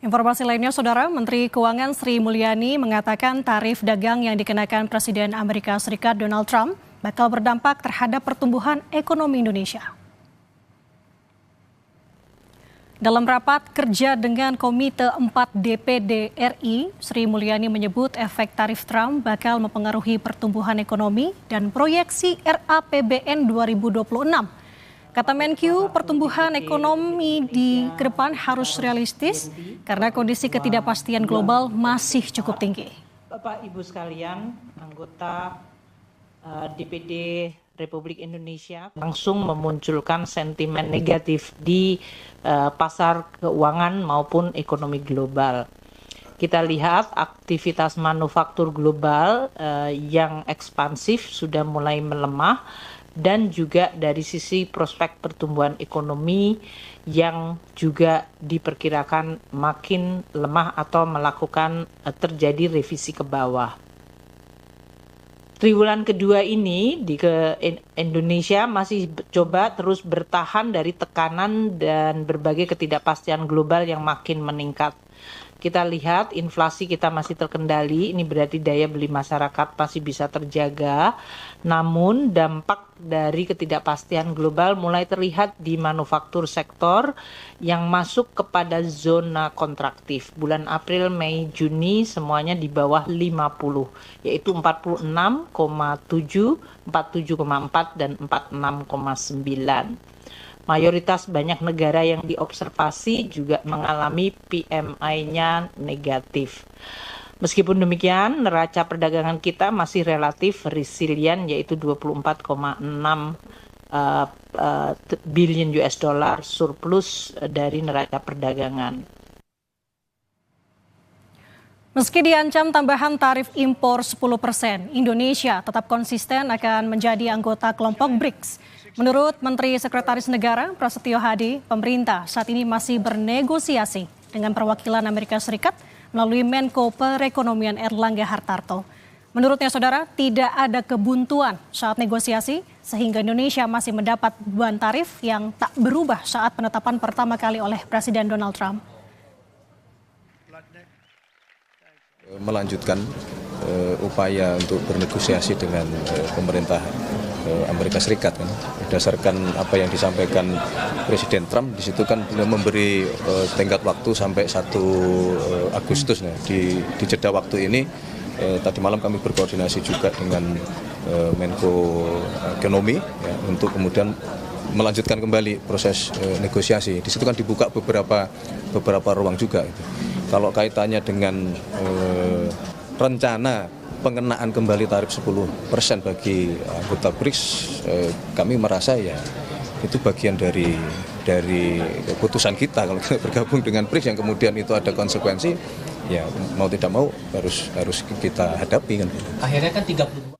Informasi lainnya, Saudara, Menteri Keuangan Sri Mulyani mengatakan tarif dagang yang dikenakan Presiden Amerika Serikat Donald Trump bakal berdampak terhadap pertumbuhan ekonomi Indonesia. Dalam rapat kerja dengan Komite 4 DPD RI, Sri Mulyani menyebut efek tarif Trump bakal mempengaruhi pertumbuhan ekonomi dan proyeksi RAPBN 2026. Kata Menkyu, pertumbuhan ekonomi di depan harus realistis karena kondisi ketidakpastian global masih cukup tinggi. Bapak Ibu sekalian, anggota DPD Republik Indonesia langsung memunculkan sentimen negatif di pasar keuangan maupun ekonomi global. Kita lihat aktivitas manufaktur global yang ekspansif sudah mulai melemah, dan juga dari sisi prospek pertumbuhan ekonomi yang juga diperkirakan makin lemah atau melakukan terjadi revisi ke bawah. Triwulan kedua ini di Indonesia masih coba terus bertahan dari tekanan dan berbagai ketidakpastian global yang makin meningkat. Kita lihat inflasi kita masih terkendali, ini berarti daya beli masyarakat masih bisa terjaga. Namun dampak dari ketidakpastian global mulai terlihat di manufaktur sektor yang masuk kepada zona kontraktif. Bulan April, Mei, Juni semuanya di bawah 50, yaitu 46,7, 47,4, dan 46,9. Mayoritas banyak negara yang diobservasi juga mengalami PMI-nya negatif. Meskipun demikian, neraca perdagangan kita masih relatif resilient, yaitu 24,6 billion US dollar surplus dari neraca perdagangan. Meski diancam tambahan tarif impor 10%, Indonesia tetap konsisten akan menjadi anggota kelompok BRICS. Menurut Menteri Sekretaris Negara Prasetyo Hadi, pemerintah saat ini masih bernegosiasi dengan perwakilan Amerika Serikat melalui Menko Perekonomian Erlangga Hartarto. Menurutnya, Saudara, tidak ada kebuntuan saat negosiasi sehingga Indonesia masih mendapat beban tarif yang tak berubah saat penetapan pertama kali oleh Presiden Donald Trump. Melanjutkan upaya untuk bernegosiasi dengan pemerintah Amerika Serikat kan, berdasarkan apa yang disampaikan Presiden Trump. Di situ kan beliau memberi tenggat waktu sampai 1 Agustus. Nah, di jeda waktu ini tadi malam kami berkoordinasi juga dengan Menko Ekonomi ya, untuk kemudian melanjutkan kembali proses negosiasi. Di situ kan dibuka beberapa ruang juga. Gitu. Kalau kaitannya dengan rencana pengenaan kembali tarif 10% bagi anggota BRICS, kami merasa ya itu bagian dari keputusan kita kalau kita bergabung dengan BRICS yang kemudian itu ada konsekuensi, ya mau tidak mau harus kita hadapi kan. Akhirnya kan 32